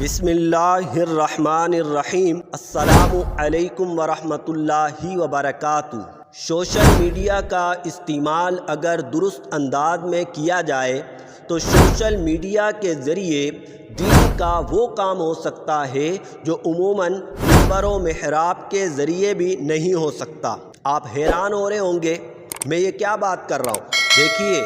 بسم اللہ الرحمن الرحیم۔ السلام علیکم ورحمۃ اللہ وبرکاتہ۔ سوشل میڈیا کا استعمال اگر درست انداز میں کیا جائے تو سوشل میڈیا کے ذریعے دین کا وہ کام ہو سکتا ہے جو عموماً منبر و محراب کے ذریعے بھی نہیں ہو سکتا۔ آپ حیران ہو رہے ہوں گے میں یہ کیا بات کر رہا ہوں۔ دیکھیے،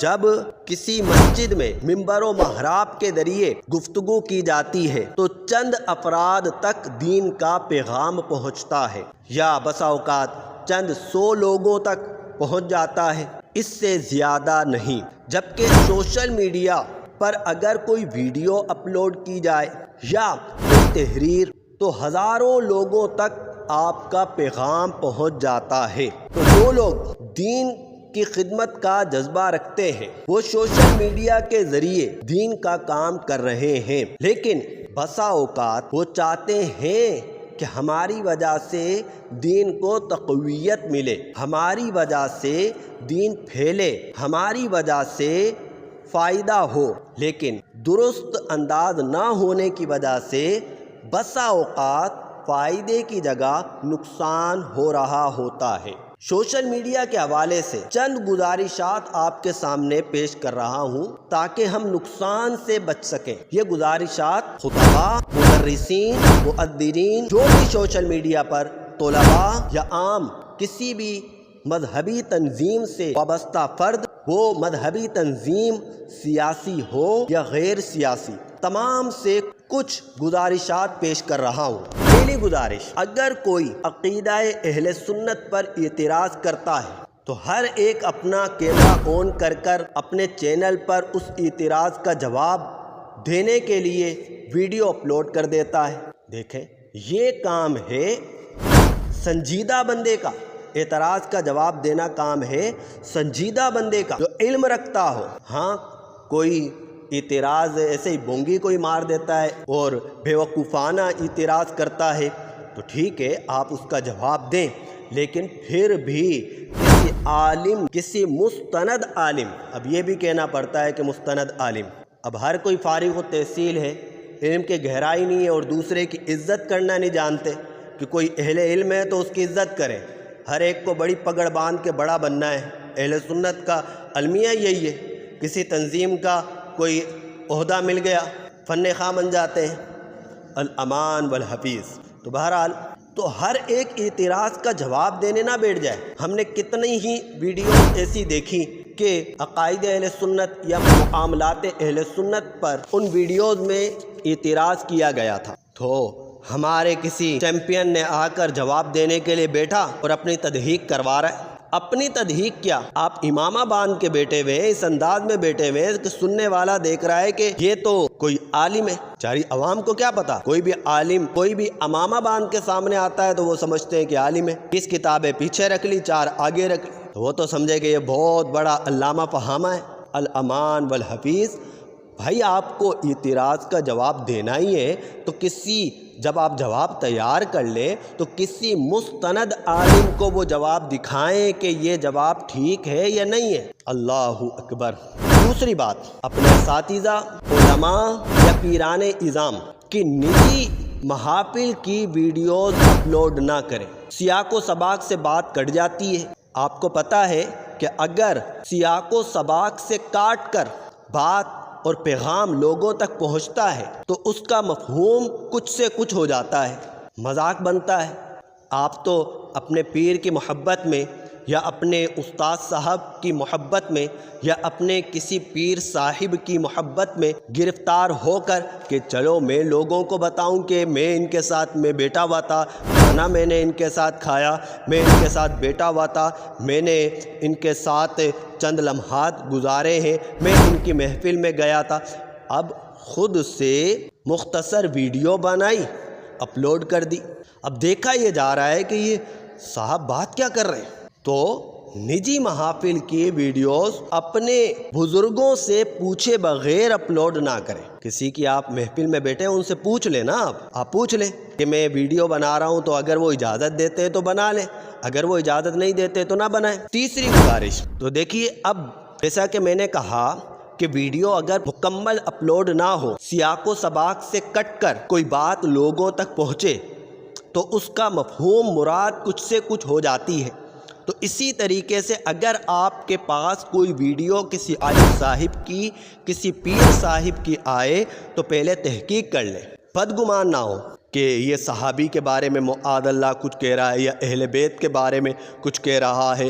جب کسی مسجد میں منبر و محراب کے ذریعے گفتگو کی جاتی ہے تو چند افراد تک دین کا پیغام پہنچتا ہے، یا بسا اوقات چند 100 لوگوں تک پہنچ جاتا ہے، اس سے زیادہ نہیں۔ جبکہ سوشل میڈیا پر اگر کوئی ویڈیو اپلوڈ کی جائے یا کوئی تحریر تو ہزاروں لوگوں تک آپ کا پیغام پہنچ جاتا ہے۔ تو جو لوگ دین کی خدمت کا جذبہ رکھتے ہیں وہ سوشل میڈیا کے ذریعے دین کا کام کر رہے ہیں، لیکن بسا اوقات وہ چاہتے ہیں کہ ہماری وجہ سے دین کو تقویت ملے، ہماری وجہ سے دین پھیلے، ہماری وجہ سے فائدہ ہو، لیکن درست انداز نہ ہونے کی وجہ سے بسا اوقات فائدے کی جگہ نقصان ہو رہا ہوتا ہے۔ سوشل میڈیا کے حوالے سے چند گزارشات آپ کے سامنے پیش کر رہا ہوں تاکہ ہم نقصان سے بچ سکیں۔ یہ گزارشات خطباء، مدرسین، مؤذنین، جو بھی سوشل میڈیا پر طلباء یا عام کسی بھی مذہبی تنظیم سے وابستہ فرد، وہ مذہبی تنظیم سیاسی ہو یا غیر سیاسی، تمام سے کچھ گزارشات پیش کر رہا ہوں۔ پہلی گزارش، اگر کوئی عقیدہ اہل سنت پر اعتراض کرتا ہے تو ہر ایک اپنا کیمرہ آن کر اپنے چینل پر اس اعتراض کا جواب دینے کے لیے ویڈیو اپلوڈ کر دیتا ہے۔ دیکھیں، یہ کام ہے سنجیدہ بندے کا، اعتراض کا جواب دینا کام ہے سنجیدہ بندے کا جو علم رکھتا ہو۔ ہاں، کوئی اعتراض ایسے ہی بونگی کوئی مار دیتا ہے اور بے وقوفانہ اعتراض کرتا ہے تو ٹھیک ہے، آپ اس کا جواب دیں، لیکن پھر بھی کسی عالم، کسی مستند عالم، اب یہ بھی کہنا پڑتا ہے کہ مستند عالم، اب ہر کوئی فارغ التحصیل ہے، علم کے گہرائی نہیں ہے اور دوسرے کی عزت کرنا نہیں جانتے کہ کوئی اہل علم ہے تو اس کی عزت کریں۔ ہر ایک کو بڑی پگڑ باندھ کے بڑا بننا ہے۔ اہل سنت کا المیہ یہی ہے، کسی تنظیم کا کوئی عہدہ مل گیا فن خواہ بن جاتے ہیں، الامان والحفیظ۔ تو بہرحال تو ہر ایک اعتراض کا جواب دینے نہ بیٹھ جائے۔ ہم نے کتنی ہی ویڈیو ایسی دیکھی کہ عقائد اہل سنت یا معاملات اہل سنت پر ان ویڈیوز میں اعتراض کیا گیا تھا، تو ہمارے کسی چیمپئن نے آ کر جواب دینے کے لیے بیٹھا اور اپنی تدحیق کروا رہا ہے۔ اپنی تدحیق کیا، آپ امامہ باندھ کے بیٹھے ہوئے ہیں، اس انداز میں بیٹھے ہوئے ہیں کہ سننے والا دیکھ رہا ہے کہ یہ تو کوئی عالم ہے۔ ساری عوام کو کیا پتا، کوئی بھی عالم، کوئی بھی امامہ باندھ کے سامنے آتا ہے تو وہ سمجھتے ہیں کہ عالم ہے۔ 20 کتابیں پیچھے رکھ لی، 4 آگے رکھ لی، تو وہ تو سمجھے کہ یہ بہت بڑا علامہ فہامہ ہے، الامان والحفیظ۔ بھائی، آپ کو اعتراض کا جواب دینا ہی ہے تو جب آپ جواب تیار کر لیں تو کسی مستند عالم کو وہ جواب دکھائیں کہ یہ جواب ٹھیک ہے یا نہیں ہے۔ اللہ اکبر۔ دوسری بات، اپنے اساتذہ، علماء یا پیران اعظام کی نجی محافل کی ویڈیوز اپلوڈ نہ کریں۔ سیاق و سباق سے بات کٹ جاتی ہے۔ آپ کو پتہ ہے کہ اگر سیاق و سباق سے کاٹ کر بات اور پیغام لوگوں تک پہنچتا ہے تو اس کا مفہوم کچھ سے کچھ ہو جاتا ہے، مذاق بنتا ہے۔ آپ تو اپنے پیر کی محبت میں یا اپنے استاد صاحب کی محبت میں یا اپنے کسی پیر صاحب کی محبت میں گرفتار ہو کر کہ چلو میں لوگوں کو بتاؤں کہ میں ان کے ساتھ میں بیٹھا ہوا تھا، کھانا میں نے ان کے ساتھ کھایا، میں ان کے ساتھ بیٹھا ہوا تھا، میں نے ان کے ساتھ چند لمحات گزارے ہیں، میں ان کی محفل میں گیا تھا۔ اب خود سے مختصر ویڈیو بنائی، اپلوڈ کر دی۔ اب دیکھا یہ جا رہا ہے کہ یہ صاحب بات کیا کر رہے ہیں۔ تو نجی محافل کی ویڈیوز اپنے بزرگوں سے پوچھے بغیر اپلوڈ نہ کریں۔ کسی کی آپ محفل میں بیٹھے ان سے پوچھ لیں نا، آپ پوچھ لیں کہ میں ویڈیو بنا رہا ہوں، تو اگر وہ اجازت دیتے ہیں تو بنا لیں، اگر وہ اجازت نہیں دیتے تو نہ بنائیں۔ تیسری گزارش، تو دیکھیے، اب جیسا کہ میں نے کہا کہ ویڈیو اگر مکمل اپلوڈ نہ ہو، سیاق و سباق سے کٹ کر کوئی بات لوگوں تک پہنچے تو اس کا مفہوم مراد کچھ سے کچھ ہو جاتی ہے۔ تو اسی طریقے سے اگر آپ کے پاس کوئی ویڈیو کسی عالم صاحب کی، کسی پیر صاحب کی آئے تو پہلے تحقیق کر لیں، بدگمان نہ ہو کہ یہ صحابی کے بارے میں معاذ اللہ کچھ کہہ رہا ہے، یا اہل بیت کے بارے میں کچھ کہہ رہا ہے،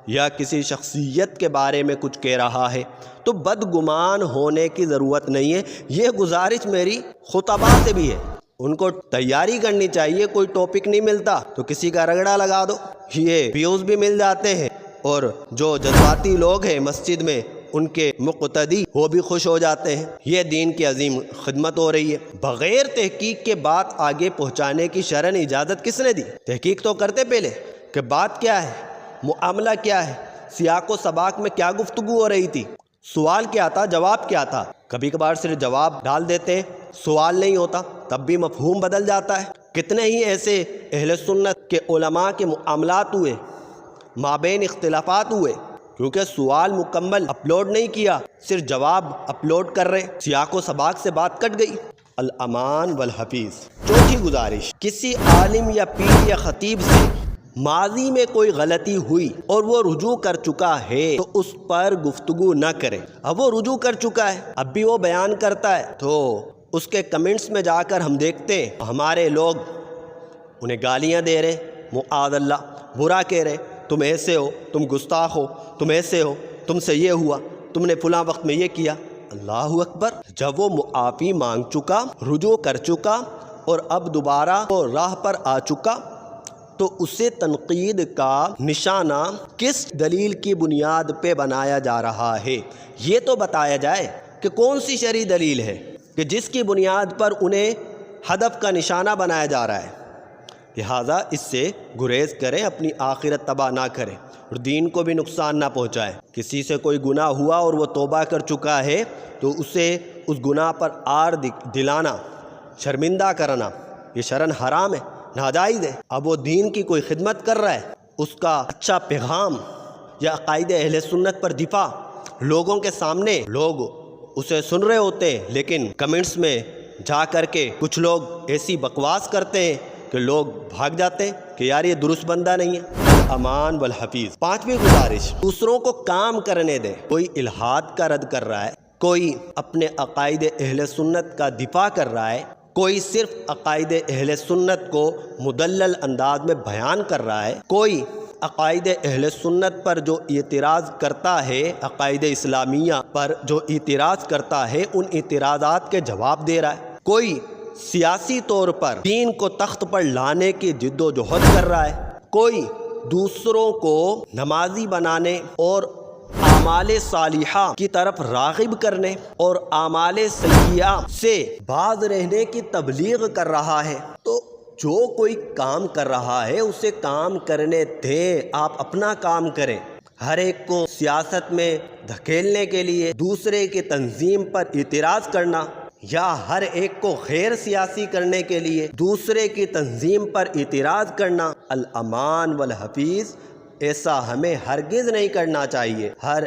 یا کسی شخصیت کے بارے میں کچھ کہہ رہا ہے، تو بدگمان ہونے کی ضرورت نہیں ہے۔ یہ گزارش میری خطباء سے بھی ہے، ان کو تیاری کرنی چاہیے۔ کوئی ٹاپک نہیں ملتا تو کسی کا رگڑا لگا دو، یہ ویوز بھی مل جاتے ہیں، اور جو جذباتی لوگ ہیں مسجد میں ان کے مقتدی وہ بھی خوش ہو جاتے ہیں۔ یہ دین کی عظیم خدمت ہو رہی ہے۔ بغیر تحقیق کے بات آگے پہنچانے کی شرعن اجازت کس نے دی؟ تحقیق تو کرتے پہلے کہ بات کیا ہے، معاملہ کیا ہے، سیاق و سباق میں کیا گفتگو ہو رہی تھی، سوال کیا تھا، جواب کیا تھا۔ کبھی کبھار صرف جواب ڈال دیتے ہیں، سوال نہیں ہوتا، تب بھی مفہوم بدل جاتا ہے۔ کتنے ہی ایسے اہل سنت کے علماء کے معاملات ہوئے، مابین اختلافات ہوئے، کیونکہ سوال مکمل اپلوڈ نہیں کیا، صرف جواب اپلوڈ کر رہے، سیاق و سباق سے بات کٹ گئی۔ الامان والحفیظ۔ چوتھی گزارش، کسی عالم یا پیر یا خطیب سے ماضی میں کوئی غلطی ہوئی اور وہ رجوع کر چکا ہے تو اس پر گفتگو نہ کرے۔ اب وہ رجوع کر چکا ہے، اب بھی وہ بیان کرتا ہے تو اس کے کمنٹس میں جا کر ہم دیکھتے ہیں ہمارے لوگ انہیں گالیاں دے رہے، معاذ اللہ، برا کہہ رہے، تم ایسے ہو، تم گستاخ ہو، تم ایسے ہو، تم سے یہ ہوا، تم نے فلاں وقت میں یہ کیا۔ اللہ اکبر۔ جب وہ معافی مانگ چکا، رجوع کر چکا اور اب دوبارہ وہ راہ پر آ چکا تو اسے تنقید کا نشانہ کس دلیل کی بنیاد پہ بنایا جا رہا ہے؟ یہ تو بتایا جائے کہ کون سی شرعی دلیل ہے کہ جس کی بنیاد پر انہیں ہدف کا نشانہ بنایا جا رہا ہے۔ لہٰذا اس سے گریز کریں، اپنی آخرت تباہ نہ کریں اور دین کو بھی نقصان نہ پہنچائیں۔ کسی سے کوئی گناہ ہوا اور وہ توبہ کر چکا ہے تو اسے اس گناہ پر آر دلانا، شرمندہ کرنا، یہ شرعاً حرام ہے، ناجائز ہے۔ اب وہ دین کی کوئی خدمت کر رہا ہے، اس کا اچھا پیغام یا عقائد اہل سنت پر دفاع لوگوں کے سامنے، لوگ اسے سن رہے ہوتے ہیں، لیکن کمنٹس میں جا کر کے کچھ لوگ ایسی بکواس کرتے ہیں کہ لوگ بھاگ جاتے ہیں کہ یار یہ درست بندہ نہیں ہے۔ الامان والحفیظ۔ پانچویں گزارش، دوسروں کو کام کرنے دیں۔ کوئی الحاد کا رد کر رہا ہے، کوئی اپنے عقائد اہل سنت کا دفاع کر رہا ہے، کوئی صرف عقائد اہل سنت کو مدلل انداز میں بیان کر رہا ہے، کوئی عقائد اہل سنت پر جو اعتراض کرتا ہے، عقائد اسلامیہ پر جو اعتراض کرتا ہے، ان اعتراضات کے جواب دے رہا ہے، کوئی سیاسی طور پر دین کو تخت پر لانے کی جد و جہد کر رہا ہے، کوئی دوسروں کو نمازی بنانے اور اعمال صالحہ کی طرف راغب کرنے اور اعمال سیئہ سے باز رہنے کی تبلیغ کر رہا ہے۔ تو جو کوئی کام کر رہا ہے اسے کام کرنے دیں، آپ اپنا کام کریں۔ ہر ایک کو سیاست میں دھکیلنے کے لیے دوسرے کی تنظیم پر اعتراض کرنا، یا ہر ایک کو غیر سیاسی کرنے کے لیے دوسرے کی تنظیم پر اعتراض کرنا، الامان والحفیظ، ایسا ہمیں ہرگز نہیں کرنا چاہیے۔ ہر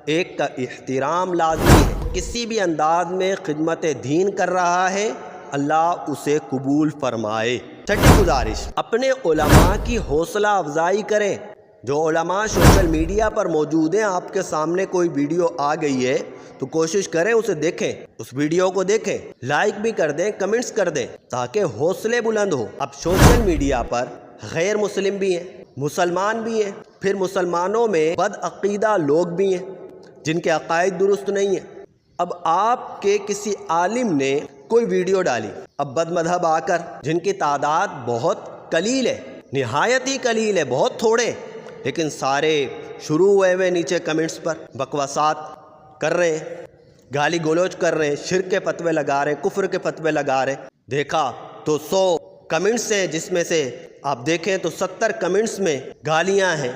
ایک کا احترام لازمی ہے۔ کسی بھی انداز میں خدمت دین کر رہا ہے، اللہ اسے قبول فرمائے۔ چھٹی گزارش، اپنے علماء کی حوصلہ افزائی کریں۔ جو علماء سوشل میڈیا پر موجود ہیں، آپ کے سامنے کوئی ویڈیو آ گئی ہے تو کوشش کریں اسے دیکھیں، اس ویڈیو کو دیکھیں، لائک بھی کر دیں، کمنٹس کر دیں، تاکہ حوصلے بلند ہو۔ اب سوشل میڈیا پر غیر مسلم بھی ہیں، مسلمان بھی ہیں، پھر مسلمانوں میں بد عقیدہ لوگ بھی ہیں جن کے عقائد درست نہیں ہیں۔ اب آپ کے کسی عالم نے کوئی ویڈیو ڈالی، اب بد مذہب آ کر، جن کی تعداد بہت قلیل ہے، نہایت ہی قلیل ہے، بہت تھوڑے، لیکن سارے شروع ہوئے نیچے کمنٹس پر بکواسات کر رہے ہیں، گالی گلوچ کر رہے ہیں، شرک کے فتوے لگا رہے ہیں، کفر کے فتوے لگا رہے ہیں۔ دیکھا تو 100 کمنٹس ہیں، جس میں سے آپ دیکھیں تو 70 کمنٹس میں گالیاں ہیں،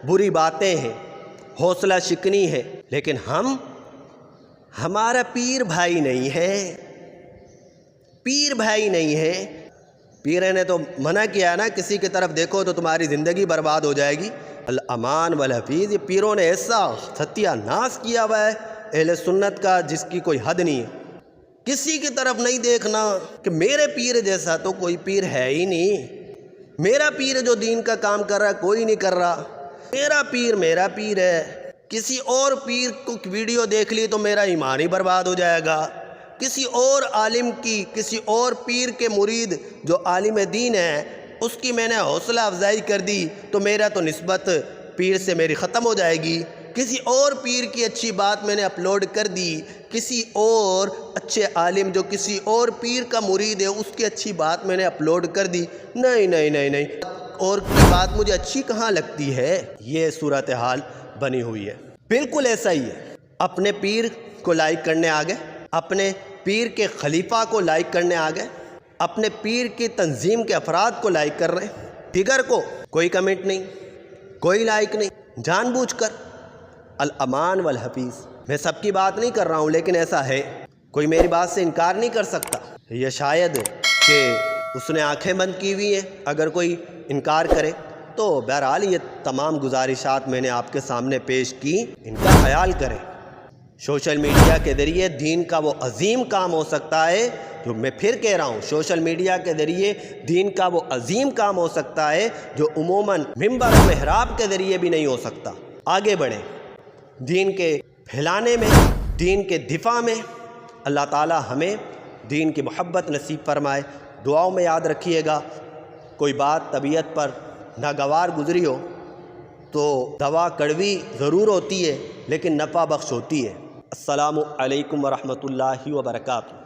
بری باتیں ہیں، حوصلہ شکنی ہے، لیکن ہمارا پیر بھائی نہیں ہے، پیر بھائی نہیں ہے۔ پیر نے تو منع کیا نا، کسی کی طرف دیکھو تو تمہاری زندگی برباد ہو جائے گی۔ الامان والحفیظ، یہ پیروں نے ایسا ستیہ ناش کیا ہوا ہے اہل سنت کا جس کی کوئی حد نہیں ہے. کسی کی طرف نہیں دیکھنا کہ میرے پیر جیسا تو کوئی پیر ہے ہی نہیں. میرا پیر جو دین کا کام کر رہا ہے کوئی نہیں کر رہا. میرا پیر ہے. کسی اور پیر کو ویڈیو دیکھ لی تو میرا ایمان ہی برباد ہو جائے گا. کسی اور عالم کی، کسی اور پیر کے مرید جو عالم دین ہے اس کی میں نے حوصلہ افزائی کر دی تو میرا تو نسبت پیر سے میری ختم ہو جائے گی. کسی اور پیر کی اچھی بات میں نے اپلوڈ کر دی، کسی اور اچھے عالم جو کسی اور پیر کا مرید ہے اس کی اچھی بات میں نے اپلوڈ کر دی. نہیں، اور کی بات مجھے اچھی کہاں لگتی ہے. یہ صورتحال بنی ہوئی ہے. بالکل ایسا ہی ہے. اپنے پیر کو لائک کرنے آ گئے، اپنے پیر کے خلیفہ کو لائک کرنے آ گئے، اپنے پیر کی تنظیم کے افراد کو لائک کر رہے ہیں. فگر کو کوئی کمنٹ نہیں، کوئی لائک نہیں، جان بوجھ کر. الامان والحفیظ. میں سب کی بات نہیں کر رہا ہوں لیکن ایسا ہے. کوئی میری بات سے انکار نہیں کر سکتا. یہ شاید کہ اس نے آنکھیں بند کی ہوئی ہیں. اگر کوئی انکار کرے تو بہرحال یہ تمام گزارشات میں نے آپ کے سامنے پیش کی، ان کا خیال کریں. سوشل میڈیا کے ذریعے دین کا وہ عظیم کام ہو سکتا ہے جو میں پھر کہہ رہا ہوں، سوشل میڈیا کے ذریعے دین کا وہ عظیم کام ہو سکتا ہے جو عموماً ممبر و محراب کے ذریعے بھی نہیں ہو سکتا. آگے بڑھیں دین کے پھیلانے میں، دین کے دفاع میں. اللہ تعالی ہمیں دین کی محبت نصیب فرمائے. دعاؤں میں یاد رکھیے گا، کوئی بات طبیعت پر ناگوار گزری ہو تو دوا کڑوی ضرور ہوتی ہے لیکن نفع بخش ہوتی ہے. السلام علیکم ورحمۃ اللہ وبرکاتہ.